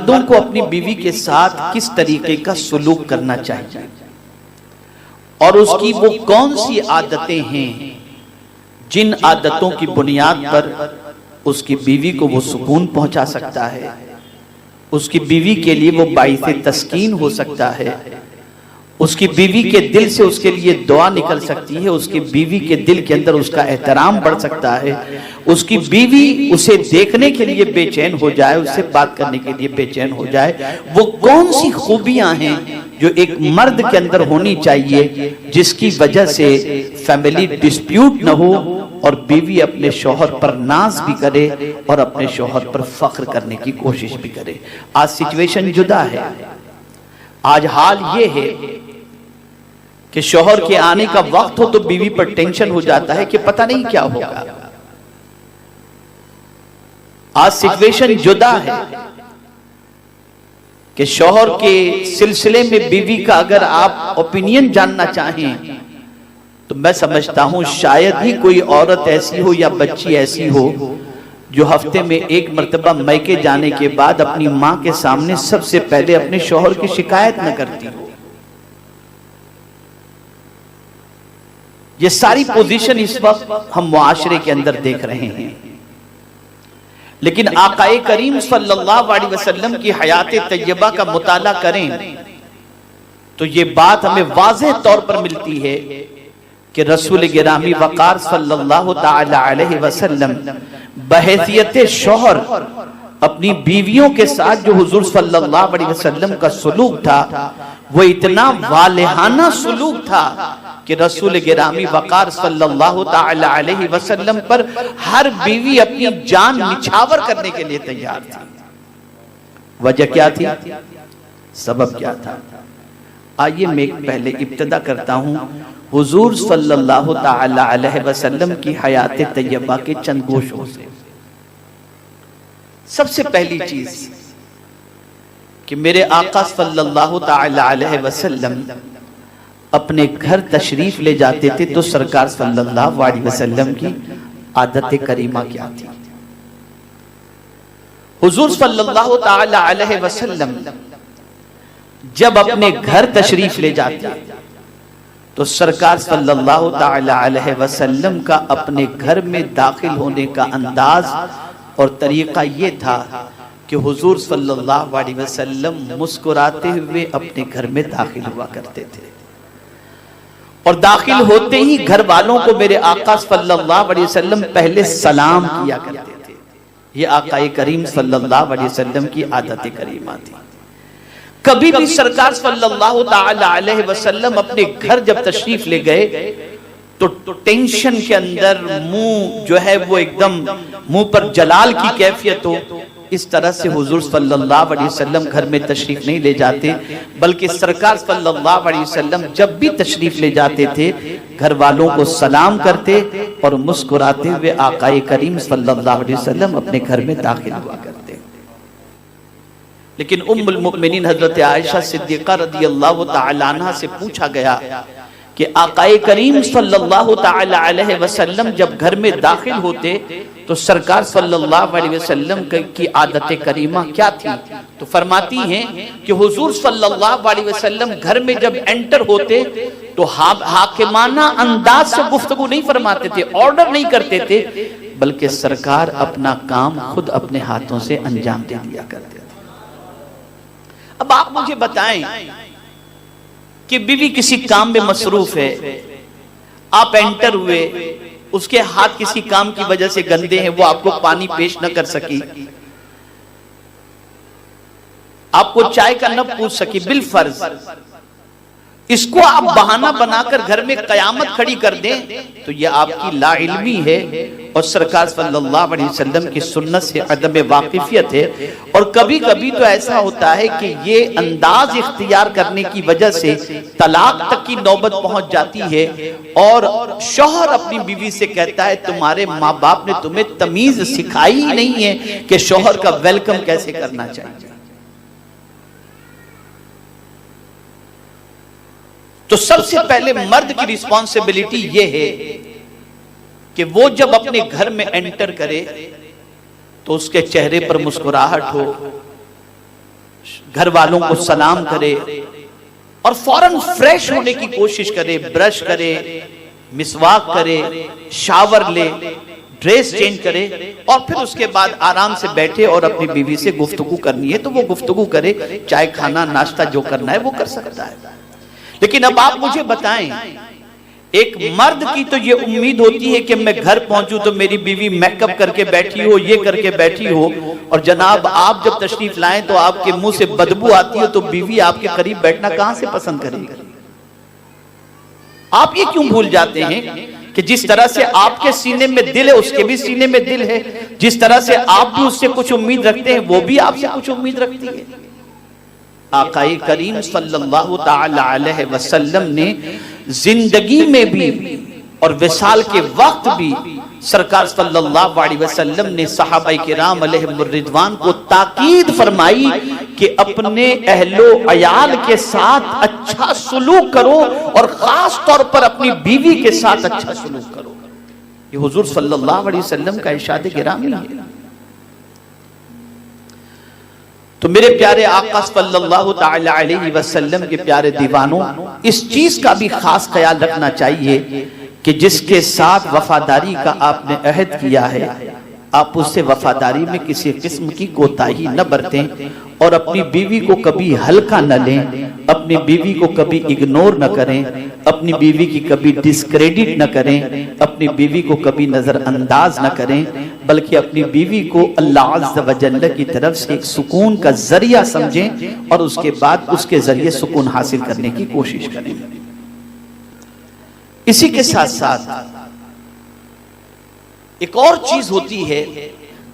मर्दों को अपनी बीवी के साथ किस तरीके का सुलूक करना चाहिए और उसकी वो कौन सी आदतें हैं जिन आदतों की बुनियाद पर उसकी बीवी को वो सुकून पहुंचा सकता है, उसकी बीवी के लिए वो बाइसे तस्कीन हो सकता है, उसकी बीवी के दिल से उसके लिए दुआ निकल सकती है, उसकी बीवी के दिल के अंदर उसका एहतराम बढ़ सकता है, उसकी बीवी उसे देखने के लिए बेचैन हो जाए, उससे बात करने के लिए बेचैन हो जाए। वो कौन सी खूबियां हैं जो एक मर्द के अंदर होनी चाहिए जिसकी वजह से फैमिली डिस्प्यूट न हो और बीवी अपने शौहर पर नाज भी करे और अपने शौहर पर फख्र करने की कोशिश भी करे। आज सिचुएशन जुदा है। आज हाल ये है कि शौहर के आने का वक्त हो तो बीवी पर टेंशन हो जाता है कि पता नहीं क्या होगा। आज सिचुएशन जुदा है कि शौहर के सिलसिले में बीवी का अगर आप ओपिनियन जानना चाहें तो मैं समझता हूं शायद ही कोई औरत ऐसी हो या बच्ची ऐसी हो जो हफ्ते में एक मर्तबा मैके जाने के बाद अपनी मां के सामने सबसे पहले अपने शौहर की शिकायत न करती हो। ये सारी पोजीशन इस वक्त हम मुआशरे के अंदर देख रहे हैं, लेकिन आकाए करीम सल्लल्लाहु अलैहि वसल्लम की हयात तैयबा का मुताला करें तो ये बात हमें वाज़ेह तौर पर मिलती है कि रसूल गिरामी वक़ार सल्लल्लाहु ताला अलैहि वसल्लम बहैसियत शौहर अपनी बीवियों के साथ जो हुजूर सल्लल्लाहु अलैहि वसल्लम का सुलूक था वो इतना वालेहाना सुलूक था कि रसूल गिरामी वक़ार सल्लल्लाहु ताला अलैहि वसल्लम पर हर बीवी अपनी जान निछावर करने के लिए तैयार थी। वजह क्या थी, सबब क्या था? आइए मैं पहले इब्तिदा करता हूं हुजूर सल्लल्लाहु ताला अलैहि वसल्लम की हयात तैयबा के चंद गोशों से। सबसे पहली चीज कि मेरे आका सल्लल्लाहु ताला अलैहि वसल्लम अपने घर तशरीफ ले जाते थे तो सरकार सल्लल्लाहु अलैहि वसल्लम की आदत करीमा क्या थी? हुजूर सल्लल्लाहु ताला अलैहि वसल्लम जब अपने घर तशरीफ ले जाते तो सरकार सल्लल्लाहु ताला अलैहि वसल्लम का अपने घर में दाखिल होने का अंदाज और तरीका ये था कि हुजूर सल्लल्लाहु अलैहि वसल्लम मुस्कुराते हुए अपने घर में दाखिल हुआ करते थे और दाखिल होते ही घर वालों को मेरे आका सल्लल्लाहु अलैहि वसल्लम पहले सलाम किया करते थे। ये आकाए करीम सल्लल्लाहु अलैहि वसल्लम की आदत करीमा थी। कभी भी सरकार सल्लल्लाहु ताला अलैहि वसल्लम अपने घर जब तशरीफ ले गए तो टेंशन के अंदर मुंह जो है वो एकदम मुंह पर जलाल की कैफियत हो, इस तरह से हुजूर सल्लल्लाहु अलैहि वसल्लम घर में तशरीफ नहीं ले जाते, बल्कि सरकार सल्लल्लाहु अलैहि वसल्लम जब भी तशरीफ ले जाते थे घर वालों को सलाम करते और मुस्कुराते हुए आकाए करीम सल्लल्लाहु अलैहि वसल्लम अपने घर में दाखिल हुआ करते। लेकिन उम्मुल मोमिनीन हजरत आयशा सिद्दीक़ा रज़ियल्लाहु ताला अन्हा से पूछा गया कि आकाए करीम सल्लल्लाहु ताला अलैहि वसल्लम जब घर में दाखिल होते तो सरकार सल्लल्लाहु अलैहि वसल्लम की आदत करीमा क्या थी? तो फरमाती हैं कि हुजूर सल्लल्लाहु अलैहि वसल्लम घर में जब एंटर होते तो हाकिमाना अंदाज से गुफ्तगू नहीं फरमाते थे, ऑर्डर नहीं करते थे, बल्कि सरकार अपना काम खुद अपने हाथों से अंजाम दे दिया करते थे। अब आप मुझे बताएं कि बीवी किसी काम में मसरूफ है, आप एंटर हुए, उसके हाथ किसी काम की वजह से गंदे हैं, वो आपको पानी पेश न कर सकी, आपको चाय का न पूछ सकी बिलफर्ज, इसको आप बहाना बनाकर घर में कयामत खड़ी कर दें तो यह आपकी लाइल्मी है और सरकार सल्लल्लाहु अलैहि वसल्लम की सुन्नत से अदम वाकिफियत है। और कभी कभी तो ऐसा होता है कि ये अंदाज इख्तियार करने की वजह से तलाक तक की नौबत पहुंच जाती है और शौहर अपनी बीवी से कहता है तुम्हारे माँ बाप ने तुम्हें तमीज सिखाई ही नहीं है कि शौहर का वेलकम कैसे करना चाहिए। तो सबसे पहले मर्द की रिस्पॉन्सिबिलिटी यह है कि वो जब अपने घर में एंटर करे तो उसके चेहरे पर मुस्कुराहट हो, घर वालों को सलाम करे और फौरन फ्रेश होने की कोशिश करे, ब्रश करे, मिसवाक करे, शावर ले, ड्रेस चेंज करे और फिर उसके बाद आराम से बैठे और अपनी बीवी से गुफ्तगू करनी है तो वो गुफ्तगू करे, चाय खाना नाश्ता जो करना है वो कर सकता है। लेकिन अब आप मुझे बताएं, एक मर्द की तो ये उम्मीद होती है कि मैं घर पहुंचूं तो मेरी बीवी मेकअप करके बैठी हो, ये करके बैठी हो, और जनाब आप जब तशरीफ लाएं तो आपके मुंह से बदबू आती है तो बीवी आपके करीब बैठना कहां से पसंद करेगी? आप ये क्यों भूल जाते हैं कि जिस तरह से आपके सीने में दिल है उसके भी सीने में दिल है, जिस तरह से आप भी उससे कुछ उम्मीद रखते हैं वो भी आपसे कुछ उम्मीद रखती है। आकाए करीम सल्लल्लाहु ताला अलैहि वसल्लम ने जिंदगी में भी और विसाल के वक्त भी सरकार सल्लल्लाहु अलैहि वसल्लम ने सहाबाए किराम अलैहिमुर रिदवान को ताकीद फरमाई कि अपने अहलो अयाल के साथ अच्छा सुलूक करो और खास तौर पर अपनी बीवी के साथ अच्छा सुलूक करो। ये हुजूर सल्लल्लाहु अलैहि वसल्लम का इरशाद गिरामी है। तो मेरे प्यारे आका सल्लल्लाहु ताला अलैहि वसल्लम के प्यारे दीवानों, इस चीज का भी खास ख्याल रखना चाहिए कि जिसके साथ वफादारी का आपने अहद किया है आप उससे वफादारी में किसी किस्म की कोताही न बरतें और अपनी बीवी को कभी हल्का न लें, अपनी बीवी को कभी इग्नोर न करें, अपनी बीवी की कभी डिस्क्रेडिट न करें, अपनी बीवी को कभी नजरअंदाज न करें, बल्कि अपनी बीवी को अल्लाह अज़्ज़ व जल्ल की तरफ से एक सुकून का जरिया समझें और उसके बाद उसके जरिए सुकून हासिल करने की कोशिश करें। इसी के साथ साथ एक और चीज होती है,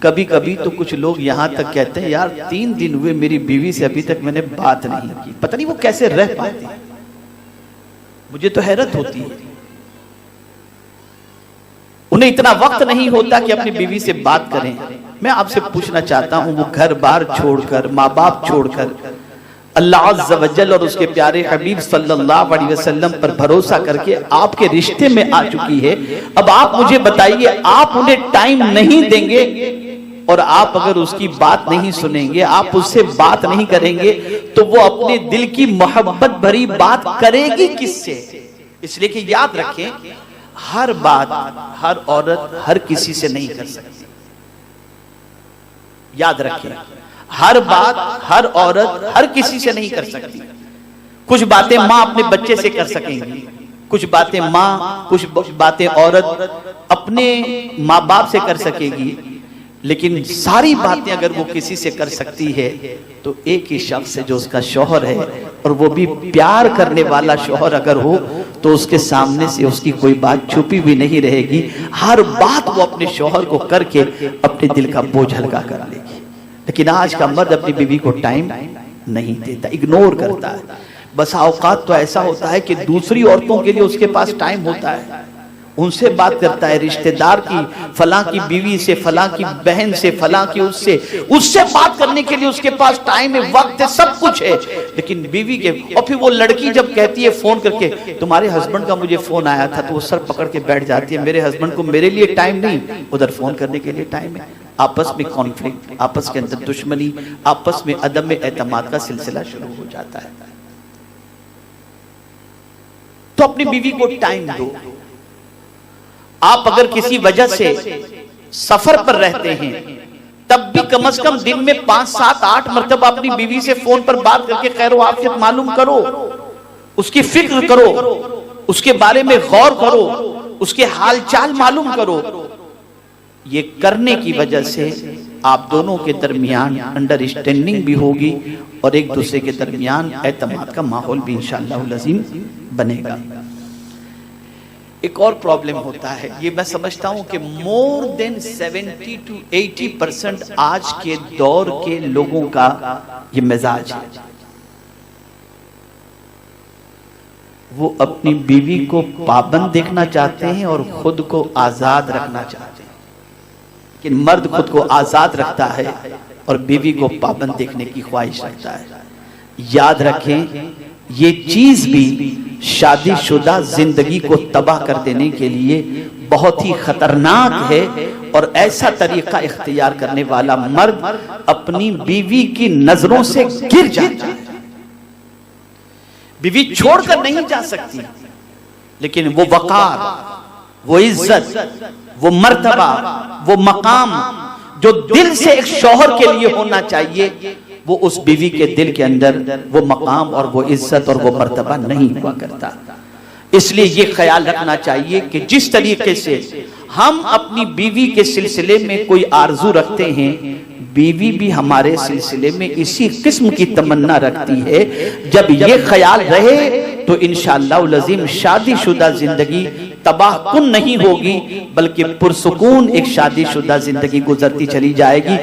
कभी कभी तो कुछ लोग यहां तक कहते हैं यार 3 दिन हुए मेरी बीवी से अभी तक मैंने बात नहीं की, पता नहीं वो कैसे रह पाते हैं। मुझे तो हैरत होती है, उन्हें इतना वक्त नहीं होता कि अपनी बीवी से बात करें। मैं आपसे पूछना चाहता हूं, वो घर बार छोड़कर, माँ बाप छोड़कर अल्लाह अज़्ज़ व जल और उसके प्यारे हबीब सल्लल्लाहु अलैहि वसल्लम पर भरोसा करके आपके रिश्ते में आ चुकी है। अब आप मुझे बताइए, आप उन्हें टाइम नहीं देंगे और आप अगर उसकी बात नहीं सुनेंगे, आप उससे बात नहीं करेंगे तो वो अपने दिल की मोहब्बत भरी बात करेगी किससे? इसलिए कि याद रखें, हर बात हर औरत हर किसी से नहीं कर सकती। याद रखें, हर बात हर औरत हर किसी से नहीं कर सकती। कुछ बातें माँ अपने बच्चे से कर सकेंगी, कुछ बातें माँ, कुछ बातें औरत अपने माँ बाप से कर सकेगी, लेकिन सारी बातें अगर वो किसी से कर सकती है तो एक ही शख्स है जो उसका शौहर है, और वो भी प्यार करने वाला शौहर अगर हो तो उसके सामने से उसकी कोई बात छुपी भी नहीं रहेगी। हर बात वो अपने शौहर को करके अपने दिल का बोझ हल्का कर लेगी। लेकिन आज का मर्द अपनी बीवी को टाइम नहीं देता, इग्नोर करता है। बस औकात तो ऐसा होता है कि दूसरी औरतों के लिए उसके पास टाइम होता है, उनसे बात करता है, रिश्तेदार की, फलां की बीवी से, फलां की बहन से, फलां की उससे बात करने के लिए उसके पास टाइम है, वक्त है, सब कुछ है। लेकिन बीवी के, और फिर वो लड़की जब कहती है फोन करके तुम्हारे हस्बैंड का मुझे फोन आया था, तो वो सर पकड़ के बैठ जाती है, मेरे हस्बैंड को मेरे लिए टाइम नहीं, उधर फोन करने के लिए टाइम है। आपस में कॉन्फ्लिक्ट, आपस के अंदर दुश्मनी, आपस में अदम में एतमाद का सिलसिला शुरू हो जाता है। तो अपनी बीवी को टाइम दो। आप अगर किसी वजह से सफर पर रहते हैं तब भी कम से कम दिन में 5, 7, 8 मरतबा अपनी बीवी से फोन पर बात करके खैर आफियत मालूम करो, उसकी फिक्र करो, उसके बारे में गौर करो, उसके हाल चाल मालूम करो। ये करने की वजह से आप दोनों के दरमियान अंडरस्टैंडिंग भी होगी और एक दूसरे के दरमियान एतमाद का माहौल भी इंशाअल्लाह अज़ीम बनेगा। एक और प्रॉब्लम होता है, ये मैं समझता हूं कि मोर देन 70 to 80% आज के दौर के लोगों का ये मिजाज है। वो अपनी बीवी को पाबंद देखना चाहते हैं और खुद को आजाद रखना चाहते हैं। कि मर्द खुद को आजाद रखता है और बीवी को पाबंद देखने की ख्वाहिश रखता है। याद रखें, ये चीज भी शादीशुदा जिंदगी को तबाह कर देने के लिए बहुत ही खतरनाक है और ऐसा तरीका इख्तियार करने वाला मर्द अपनी बीवी की नजरों से गिर जाता है। बीवी छोड़कर नहीं जा सकती, लेकिन वो वकार, वो इज्जत, वो मर्तबा, वो मकाम जो दिल से एक शौहर के लिए होना चाहिए, वो उस बीवी के दिल के अंदर वो मकाम और वो इज्जत और वो मर्तबा नहीं हुआ करता। इसलिए ये ख्याल रखना चाहिए कि जिस तरीके से हम अपनी बीवी के सिलसिले में कोई आरजू रखते हैं, बीवी भी हमारे सिलसिले में इसी किस्म की तमन्ना रखती है। जब ये ख्याल रहे तो इंशाअल्लाह लज़ीम शादीशुदा जिंदगी तबाह कुन नहीं होगी, बल्कि पुरसुकून एक शादीशुदा जिंदगी गुजरती चली जाएगी।